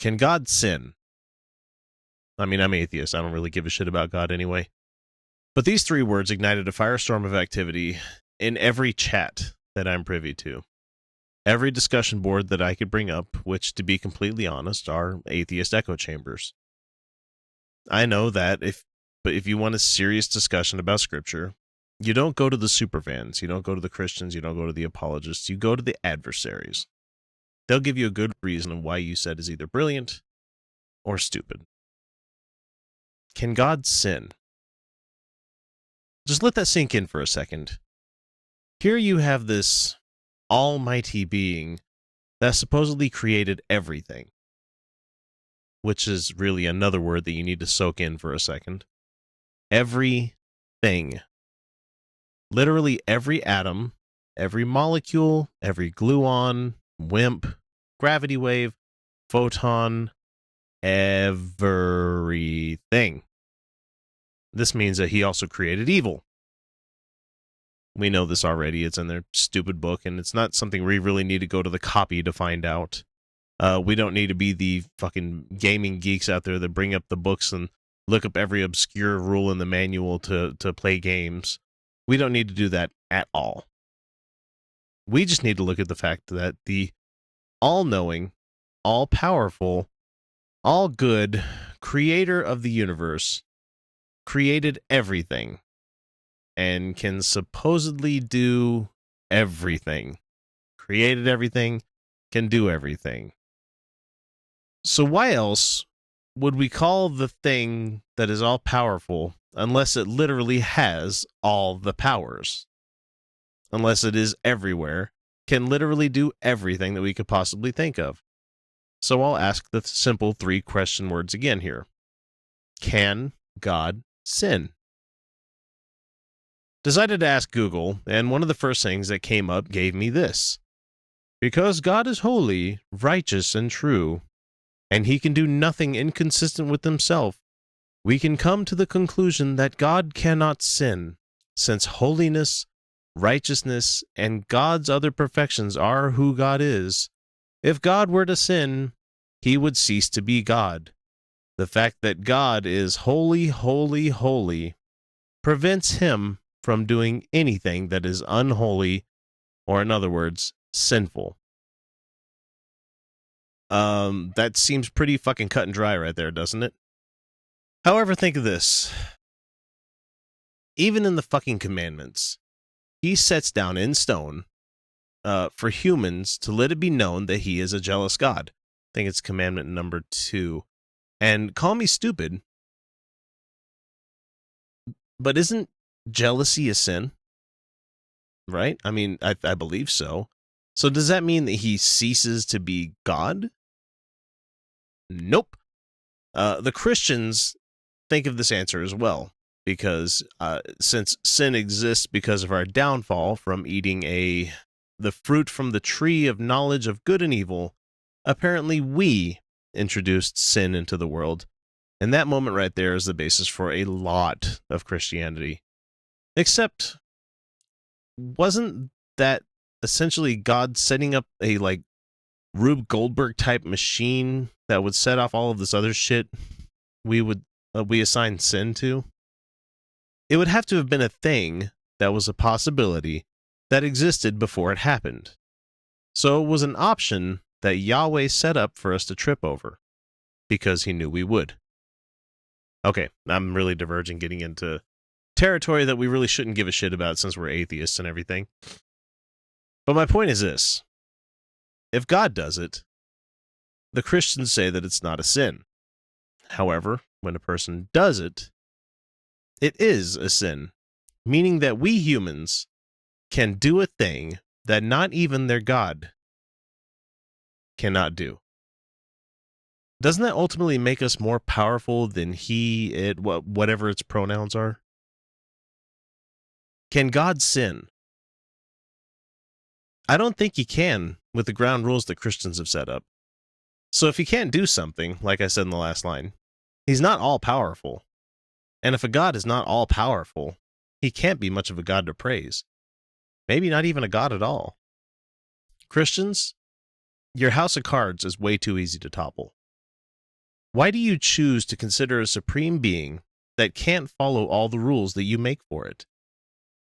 Can God sin? I mean, I'm atheist. I don't really give a shit about God anyway. But these three words ignited a firestorm of activity in every chat that I'm privy to. Every discussion board that I could bring up, which, to be completely honest, are atheist echo chambers. I know that but if you want a serious discussion about Scripture, you don't go to the superfans, you don't go to the Christians, you don't go to the apologists, you go to the adversaries. They'll give you a good reason of why you said is either brilliant or stupid. Can God sin? Just let that sink in for a second. Here you have this almighty being that supposedly created everything, which is really another word that you need to soak in for a second. Everything. Literally every atom, every molecule, every gluon, WIMP, gravity wave, photon, everything. This means that he also created evil. We know this already. It's in their stupid book, and it's not something we really need to go to the copy to find out. We don't need to be the fucking gaming geeks out there that bring up the books and look up every obscure rule in the manual to play games. We don't need to do that at all. We just need to look at the fact that the all-knowing, all-powerful, all-good creator of the universe created everything and can supposedly do everything. Created everything, can do everything. So why else would we call the thing that is all-powerful unless it literally has all the powers? Unless it is everywhere, can literally do everything that we could possibly think of. So I'll ask the simple 3 question words again here. Can God sin? Decided to ask Google, and one of the first things that came up gave me this. Because God is holy, righteous, and true, and he can do nothing inconsistent with himself, we can come to the conclusion that God cannot sin, since holiness, righteousness, and God's other perfections are who God is. If God were to sin, he would cease to be God. The fact that God is holy, holy, holy prevents him from doing anything that is unholy, or in other words, sinful. That seems pretty fucking cut and dry right there, doesn't it? However, think of this. Even in the fucking commandments, he sets down in stone for humans to let it be known that he is a jealous God. I think it's commandment number 2. And call me stupid, but isn't jealousy a sin? Right? I mean, I believe so. So does that mean that he ceases to be God? Nope. The Christians think of this answer as well, because since sin exists because of our downfall from eating the fruit from the tree of knowledge of good and evil, apparently we introduced sin into the world. And that moment right there is the basis for a lot of Christianity. Except, wasn't that essentially God setting up a, Rube Goldberg type machine that would set off all of this other shit we assign sin to? It would have to have been a thing that was a possibility that existed before it happened. So it was an option that Yahweh set up for us to trip over, because he knew we would. Okay, I'm really diverging, getting into territory that we really shouldn't give a shit about since we're atheists and everything. But my point is this. If God does it, the Christians say that it's not a sin. However, when a person does it, it is a sin, meaning that we humans can do a thing that not even their God cannot do. Doesn't that ultimately make us more powerful than he, it, whatever its pronouns are? Can God sin? I don't think he can with the ground rules that Christians have set up. So if he can't do something, like I said in the last line, he's not all-powerful. And if a God is not all-powerful, he can't be much of a God to praise. Maybe not even a God at all. Christians, your house of cards is way too easy to topple. Why do you choose to consider a supreme being that can't follow all the rules that you make for it?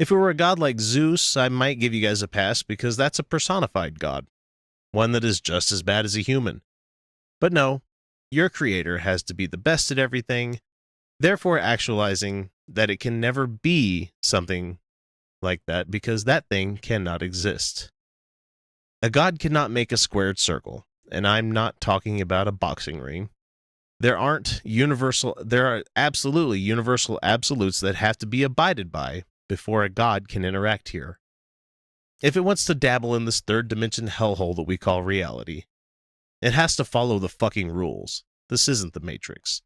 If it were a god like Zeus, I might give you guys a pass because that's a personified god, one that is just as bad as a human. But no, your creator has to be the best at everything, therefore actualizing that it can never be something like that because that thing cannot exist. A god cannot make a squared circle, and I'm not talking about a boxing ring. There are absolutely universal absolutes that have to be abided by before a god can interact here. If it wants to dabble in this third dimension hellhole that we call reality, it has to follow the fucking rules. This isn't the Matrix.